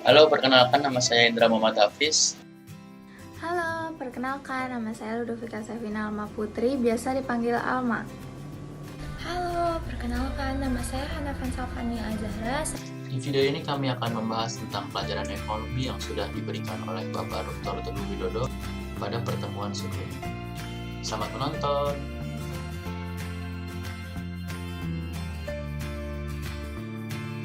Halo, perkenalkan nama saya Indra Muhammad Hafiz. Halo, perkenalkan nama saya Ludovika Sevina Alma Putri, biasa dipanggil Alma. Halo, perkenalkan nama saya Hanavan Salvania Azahra. Di video ini kami akan membahas tentang pelajaran ekonomi yang sudah diberikan oleh Bapak Dr. Teguh Widodo pada pertemuan sebelumnya. Selamat menonton.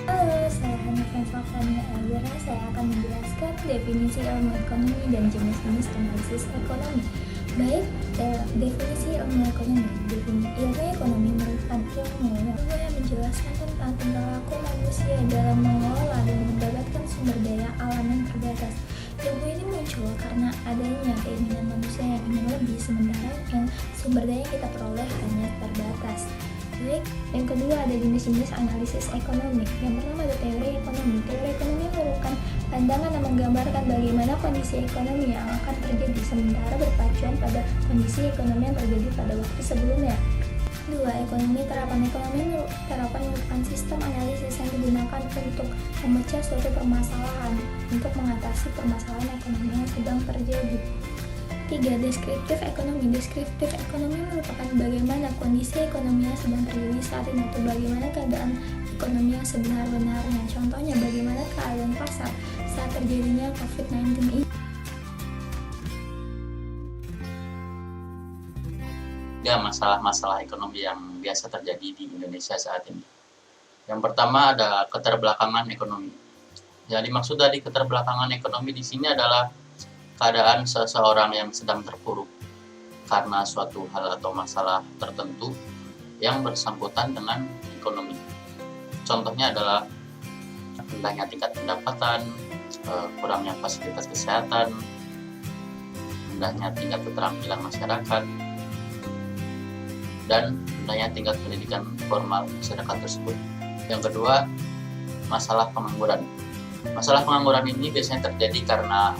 Halo, saya Hanavan Salvania Azahra. Saya akan menjelaskan definisi ilmu ekonomi dan jenis-jenis analisis ekonomi. Baik, definisi ilmu ekonomi. Ilmu ekonomi merupakan ilmu yang menjelaskan tentang tingkah laku manusia dalam mengelola dan mendapatkan sumber daya alam yang terbatas. Ilmu ini muncul karena adanya keinginan manusia yang ingin lebih, sementara yang sumber daya yang kita peroleh hanya terbatas. Baik, yang kedua ada jenis-jenis analisis ekonomi. Yang pertama ada teori ekonomi. Teori ekonomi merupakan pandangan yang menggambarkan bagaimana kondisi ekonomi yang akan terjadi sementara berpacuan pada kondisi ekonomi yang terjadi pada waktu sebelumnya. Dua, ekonomi. Terapan ekonomi merupakan sistem analisis yang digunakan untuk memecah suatu permasalahan untuk mengatasi permasalahan ekonomi yang sedang terjadi. 3. Deskriptif ekonomi. Deskriptif ekonomi merupakan bagaimana kondisi ekonomi yang sedang terjadi saat ini atau bagaimana keadaan ekonomi yang sebenar-benarnya. Contohnya bagaimana keadaan pasar saat terjadinya COVID-19 ini. Tiga masalah-masalah ekonomi yang biasa terjadi di Indonesia saat ini. Yang pertama ada keterbelakangan ekonomi. Yang dimaksud dari keterbelakangan ekonomi di sini adalah keadaan seseorang yang sedang terpuruk karena suatu hal atau masalah tertentu yang bersangkutan dengan ekonomi. Contohnya adalah rendahnya tingkat pendapatan, kurangnya fasilitas kesehatan, rendahnya tingkat keterampilan masyarakat, dan rendahnya tingkat pendidikan formal masyarakat tersebut. Yang kedua, masalah pengangguran. Masalah pengangguran ini biasanya terjadi karena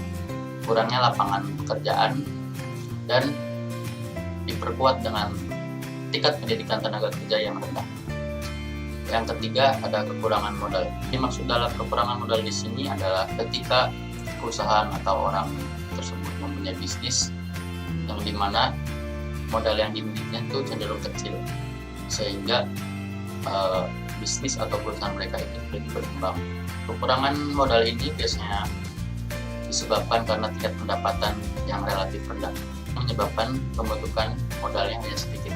kurangnya lapangan pekerjaan dan diperkuat dengan tingkat pendidikan tenaga kerja yang rendah. Yang ketiga ada kekurangan modal. Yang maksud dalam kekurangan modal di sini adalah ketika perusahaan atau orang tersebut mempunyai bisnis yang dimana modal yang dimilikinya itu cenderung kecil, sehingga bisnis atau perusahaan mereka itu lebih berkembang. Kekurangan modal ini biasanya disebabkan karena tingkat pendapatan yang relatif rendah, menyebabkan pembentukan modal yang hanya sedikit.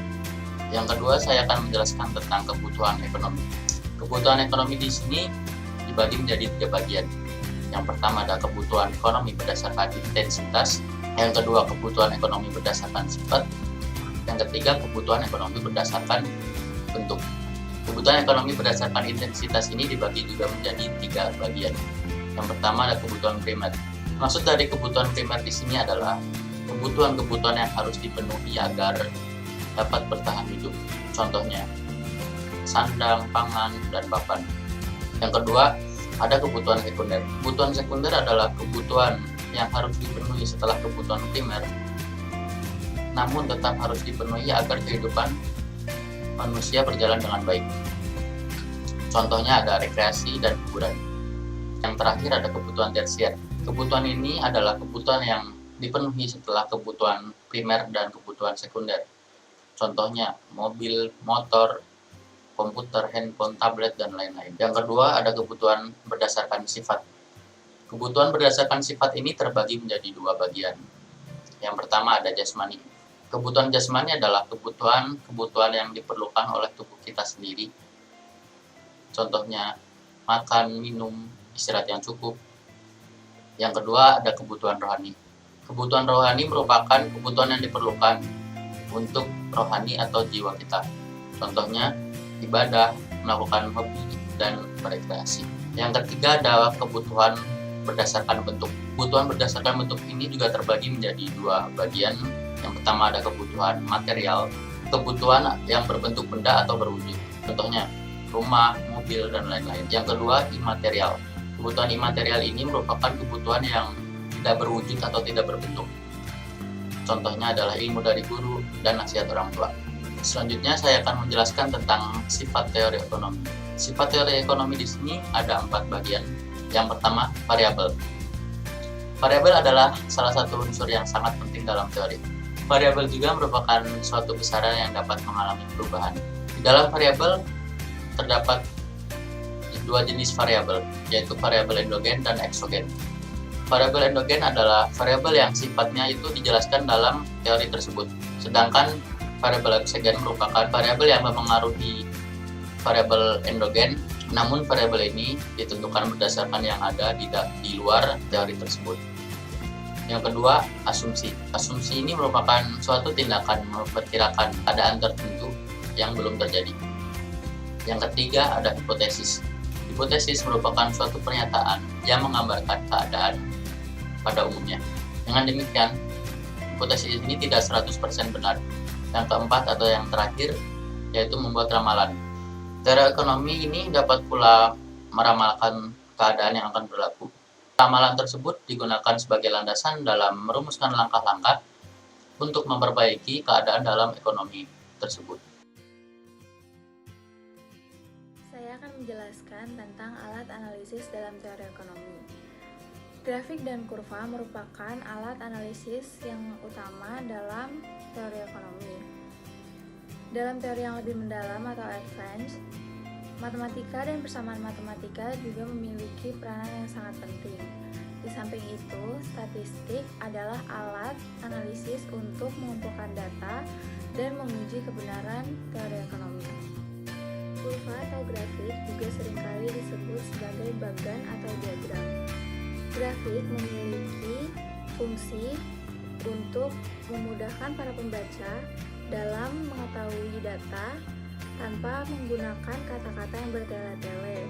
Yang kedua, saya akan menjelaskan tentang kebutuhan ekonomi. Kebutuhan ekonomi di sini dibagi menjadi 3 bagian. Yang pertama ada kebutuhan ekonomi berdasarkan intensitas, yang kedua kebutuhan ekonomi berdasarkan sifat, yang ketiga kebutuhan ekonomi berdasarkan bentuk. Kebutuhan ekonomi berdasarkan intensitas ini dibagi juga menjadi 3 bagian. Yang pertama ada kebutuhan primer. Maksud dari kebutuhan primer di sini adalah kebutuhan-kebutuhan yang harus dipenuhi agar dapat bertahan hidup. Contohnya sandang, pangan, dan papan. Yang kedua ada kebutuhan sekunder. Kebutuhan sekunder adalah kebutuhan yang harus dipenuhi setelah kebutuhan primer, namun tetap harus dipenuhi agar kehidupan manusia berjalan dengan baik. Contohnya ada rekreasi dan hiburan. Yang terakhir ada kebutuhan tersier. Kebutuhan ini adalah kebutuhan yang dipenuhi setelah kebutuhan primer dan kebutuhan sekunder. Contohnya mobil, motor, komputer, handphone, tablet, dan lain-lain. Yang kedua ada kebutuhan berdasarkan sifat. Kebutuhan berdasarkan sifat ini terbagi menjadi 2 bagian. Yang pertama ada jasmani. Kebutuhan jasmani adalah kebutuhan yang diperlukan oleh tubuh kita sendiri. Contohnya makan, minum, istirahat yang cukup. Yang kedua ada kebutuhan rohani. Kebutuhan rohani merupakan kebutuhan yang diperlukan untuk rohani atau jiwa kita. Contohnya ibadah, melakukan hobi, dan berekreasi. Yang ketiga adalah kebutuhan berdasarkan bentuk. Kebutuhan berdasarkan bentuk ini juga terbagi menjadi 2 bagian. Yang pertama ada kebutuhan material, kebutuhan yang berbentuk benda atau berwujud. Contohnya rumah, mobil, dan lain-lain. Yang kedua imaterial. Kebutuhan imaterial ini merupakan kebutuhan yang tidak berwujud atau tidak berbentuk. Contohnya adalah ilmu dari guru dan nasihat orang tua. Selanjutnya saya akan menjelaskan tentang sifat teori ekonomi. Sifat teori ekonomi di sini ada 4 bagian. Yang pertama, variabel. Variabel adalah salah satu unsur yang sangat penting dalam teori. Variabel juga merupakan suatu besaran yang dapat mengalami perubahan. Di dalam variabel terdapat dua jenis variabel, yaitu variabel endogen dan eksogen. Variabel endogen adalah variabel yang sifatnya itu dijelaskan dalam teori tersebut, sedangkan variabel eksogen merupakan variabel yang mempengaruhi variabel endogen, namun variabel ini ditentukan berdasarkan yang ada di luar teori tersebut. Yang kedua, asumsi. Asumsi ini merupakan suatu tindakan memperkirakan keadaan tertentu yang belum terjadi. Yang ketiga, ada hipotesis. Hipotesis merupakan suatu pernyataan yang menggambarkan keadaan pada umumnya. Dengan demikian, hipotesis ini tidak 100% benar. Yang keempat atau yang terakhir, yaitu membuat ramalan. Teori ekonomi ini dapat pula meramalkan keadaan yang akan berlaku. Ramalan tersebut digunakan sebagai landasan dalam merumuskan langkah-langkah untuk memperbaiki keadaan dalam ekonomi tersebut. Saya akan menjelaskan tentang alat analisis dalam teori ekonomi. Grafik dan kurva merupakan alat analisis yang utama dalam teori ekonomi. Dalam teori yang lebih mendalam atau advance, matematika dan persamaan matematika juga memiliki peranan yang sangat penting. Di samping itu, statistik adalah alat analisis untuk mengumpulkan data dan menguji kebenaran teori ekonomi. Kurva atau grafik juga seringkali disebut sebagai bagan atau diagram. Grafik memiliki fungsi untuk memudahkan para pembaca dalam mengetahui data tanpa menggunakan kata-kata yang bertele-tele,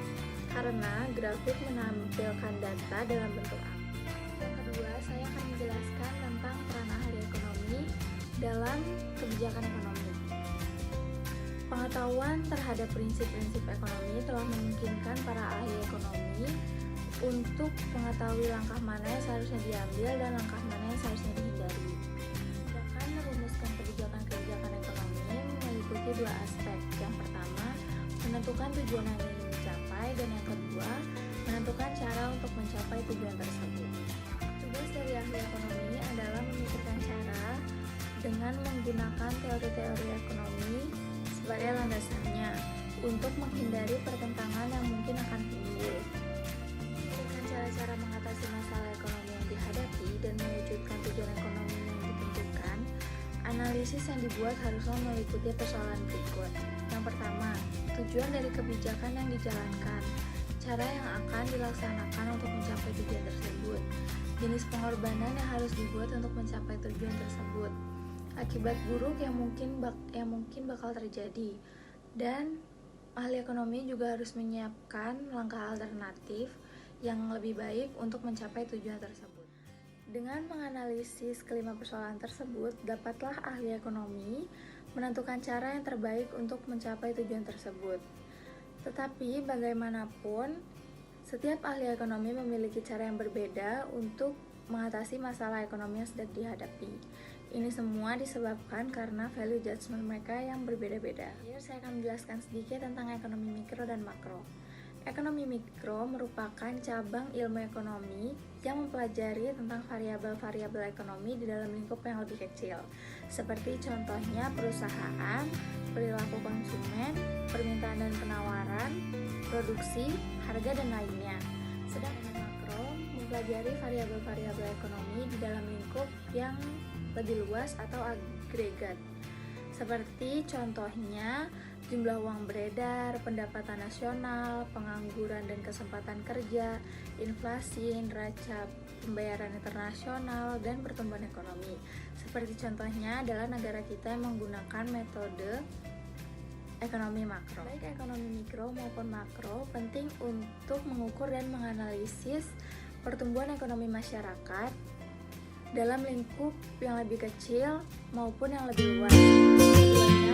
karena grafik menampilkan data dalam bentuk angka. Yang kedua, saya akan menjelaskan tentang peran ahli ekonomi dalam kebijakan ekonomi. Pengetahuan terhadap prinsip-prinsip ekonomi telah memungkinkan para ahli ekonomi untuk mengetahui langkah mana yang seharusnya diambil dan langkah mana yang seharusnya dihindari. Sedangkan merumuskan kebijakan-kebijakan ekonomi meliputi dua aspek. Yang pertama, menentukan tujuan yang ingin dicapai, dan yang kedua, menentukan cara untuk mencapai tujuan tersebut. Tugas dari ahli ekonomi adalah memikirkan cara dengan menggunakan teori-teori ekonomi sebagai landasannya untuk menghindari pertentangan yang mungkin akan timbul. Cara mengatasi masalah ekonomi yang dihadapi dan mewujudkan tujuan ekonomi yang ditentukan, analisis yang dibuat haruslah meliputi persoalan berikut. Yang pertama, tujuan dari kebijakan yang dijalankan, cara yang akan dilaksanakan untuk mencapai tujuan tersebut, jenis pengorbanan yang harus dibuat untuk mencapai tujuan tersebut, akibat buruk yang mungkin bakal terjadi, dan ahli ekonomi juga harus menyiapkan langkah alternatif yang lebih baik untuk mencapai tujuan tersebut. Dengan menganalisis kelima persoalan tersebut, dapatlah ahli ekonomi menentukan cara yang terbaik untuk mencapai tujuan tersebut. Tetapi bagaimanapun, setiap ahli ekonomi memiliki cara yang berbeda untuk mengatasi masalah ekonomi yang sedang dihadapi. Ini semua disebabkan karena value judgment mereka yang berbeda-beda. Here saya akan menjelaskan sedikit tentang ekonomi mikro dan makro. Ekonomi mikro merupakan cabang ilmu ekonomi yang mempelajari tentang variabel-variabel ekonomi di dalam lingkup yang lebih kecil, seperti contohnya perusahaan, perilaku konsumen, permintaan dan penawaran, produksi, harga, dan lainnya. Sedangkan makro mempelajari variabel-variabel ekonomi di dalam lingkup yang lebih luas atau agregat, seperti contohnya jumlah uang beredar, pendapatan nasional, pengangguran dan kesempatan kerja, inflasi, neraca pembayaran internasional, dan pertumbuhan ekonomi. Seperti contohnya adalah negara kita yang menggunakan metode ekonomi makro. Baik ekonomi mikro maupun makro penting untuk mengukur dan menganalisis pertumbuhan ekonomi masyarakat dalam lingkup yang lebih kecil maupun yang lebih luas. Keduanya